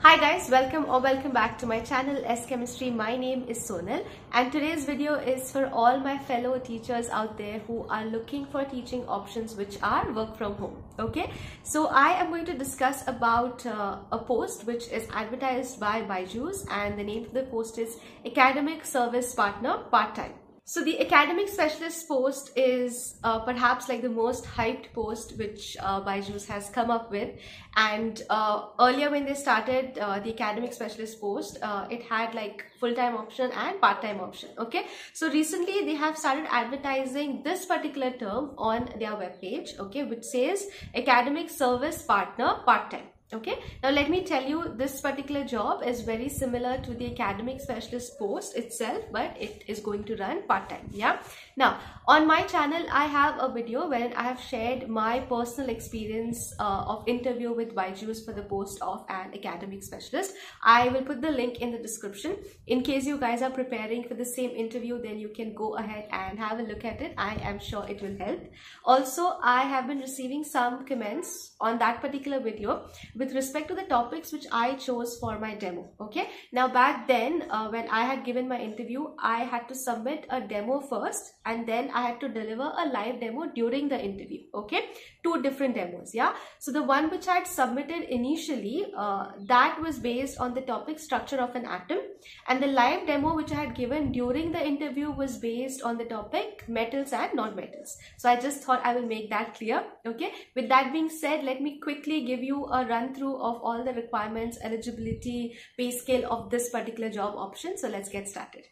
Hi guys, welcome back to my channel S Chemistry. My name is Sonal and today's video is for all my fellow teachers out there who are looking for teaching options which are work from home. Okay, so I am going to discuss about a post which is advertised by BYJUs and the name of the post is Academic Service Partner Part-Time. So the academic specialist post is perhaps like the most hyped post which BYJUs has come up with, and earlier when they started the academic specialist post, it had like full-time option and part-time option. Okay, so recently they have started advertising this particular term on their webpage, okay, which says academic service partner part-time. Okay, now let me tell you, this particular job is very similar to the academic specialist post itself, but it is going to run part-time. Yeah, now on my channel I have a video wherein I have shared my personal experience of interview with BYJUs for the post of an academic specialist. I will put the link in the description. In case you guys are preparing for the same interview, then you can go ahead and have a look at it. I am sure it will help. Also, I have been receiving some comments on that particular video with respect to the topics which I chose for my demo. Okay, now back then when I had given my interview, I had to submit a demo first and then I had to deliver a live demo during the interview. Okay, two different demos. Yeah, so the one which I had submitted initially, that was based on the topic structure of an atom, and the live demo which I had given during the interview was based on the topic metals and non-metals. So I just thought I will make that clear. Okay, with that being said, let me quickly give you a run through of all the requirements, eligibility, pay scale of this particular job option. So let's get started.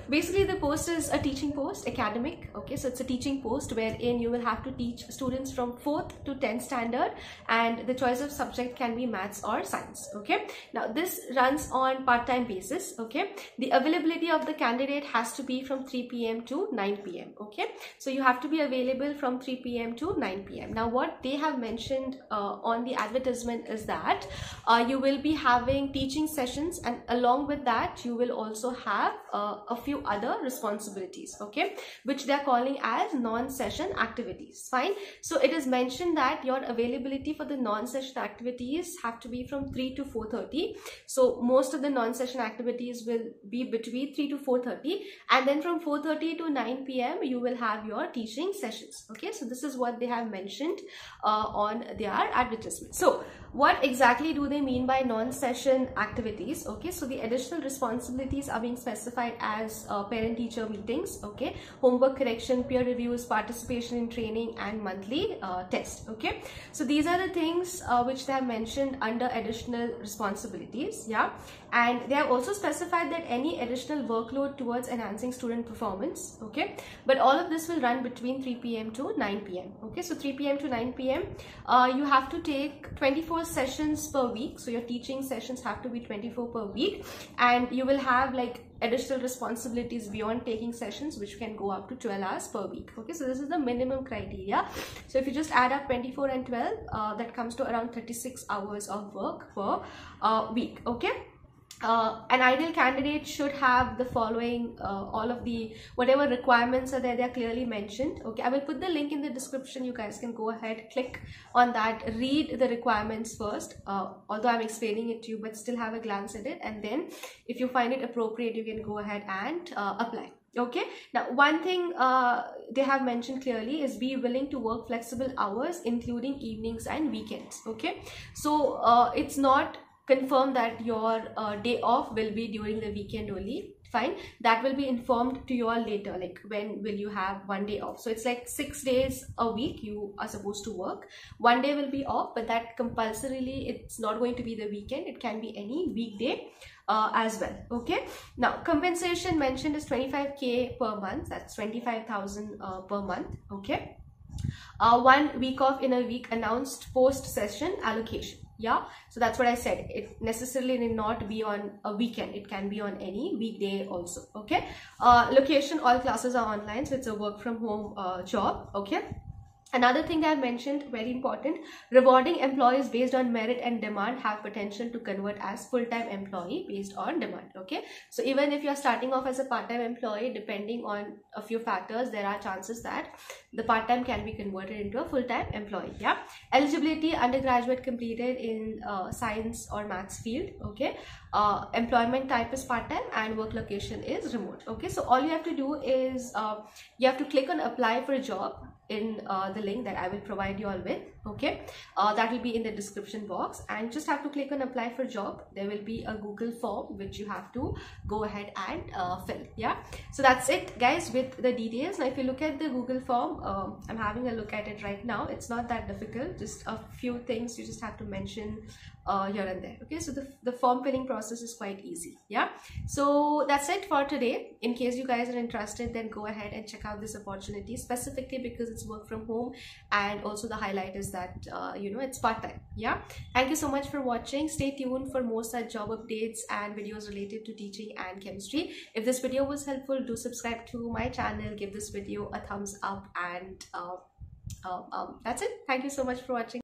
Basically, the post is a teaching post, academic. Okay, so it's a teaching post wherein you will have to teach students from 4th to 10th standard, and the choice of subject can be maths or science. Okay, now this runs on part-time basis. Okay, the availability of the candidate has to be from 3 p.m. to 9 p.m. Okay, so you have to be available from 3 p.m. to 9 p.m. Now what they have mentioned on the advertisement is that you will be having teaching sessions, and along with that you will also have a few other responsibilities, okay, which they are calling as non-session activities. Fine, so it is mentioned that your availability for the non-session activities have to be from 3 to 4:30. So most of the non-session activities will be between 3 to 4:30, and then from 4:30 to 9 p.m. you will have your teaching sessions. Okay, so this is what they have mentioned on their advertisement. So what exactly do they mean by non-session activities? Okay, so the additional responsibilities are being specified as parent-teacher meetings, okay, homework correction, peer reviews, participation in training, and monthly test. Okay, so these are the things which they have mentioned under additional responsibilities. Yeah, and they have also specified that any additional workload towards enhancing student performance. Okay, but all of this will run between 3 p.m. to 9 p.m. Okay, so 3 p.m. to 9 p.m. You have to take 24 sessions per week. So your teaching sessions have to be 24 per week, and you will have like additional responsibilities beyond taking sessions which can go up to 12 hours per week. Okay, so this is the minimum criteria. So if you just add up 24 and 12, that comes to around 36 hours of work per week. Okay, an ideal candidate should have the following, all of the whatever requirements are there, they are clearly mentioned. Okay, I will put the link in the description. You guys can go ahead, click on that, read the requirements first, although I'm explaining it to you, but still have a glance at it, and then if you find it appropriate you can go ahead and apply. Okay, now one thing they have mentioned clearly is be willing to work flexible hours including evenings and weekends. Okay, so it's not confirm that your day off will be during the weekend only. Fine, that will be informed to you all later, like when will you have one day off. So it's like 6 days a week you are supposed to work. One day will be off, but that compulsorily it's not going to be the weekend, it can be any weekday as well. Okay, now compensation mentioned is 25k per month, that's 25,000 per month. Okay, 1 week off in a week announced post session allocation. Yeah, so that's what I said, it necessarily need not be on a weekend, it can be on any weekday also. Okay, location, all classes are online, so it's a work from home job. Okay, Another thing that I mentioned, very important, rewarding employees based on merit and demand have potential to convert as full-time employee based on demand. Okay, so even if you're starting off as a part-time employee, depending on a few factors, there are chances that the part-time can be converted into a full-time employee. Yeah, eligibility, undergraduate completed in science or maths field. Okay, employment type is part-time and work location is remote. Okay, so all you have to do is you have to click on apply for a job in the link that I will provide you all with. Okay, that will be in the description box, and just have to click on apply for job. There will be a Google form which you have to go ahead and fill. Yeah, so that's it guys with the details. Now if you look at the Google form, I'm having a look at it right now. It's not that difficult, just a few things you just have to mention here and there. Okay, so the form filling process is quite easy. Yeah, so that's it for today. In case you guys are interested, then go ahead and check out this opportunity, specifically because it's work from home, and also the highlight is that you know, it's part-time. Yeah, thank you so much for watching. Stay tuned for more such job updates and videos related to teaching and chemistry. If this video was helpful, do subscribe to my channel, give this video a thumbs up, and that's it. Thank you so much for watching.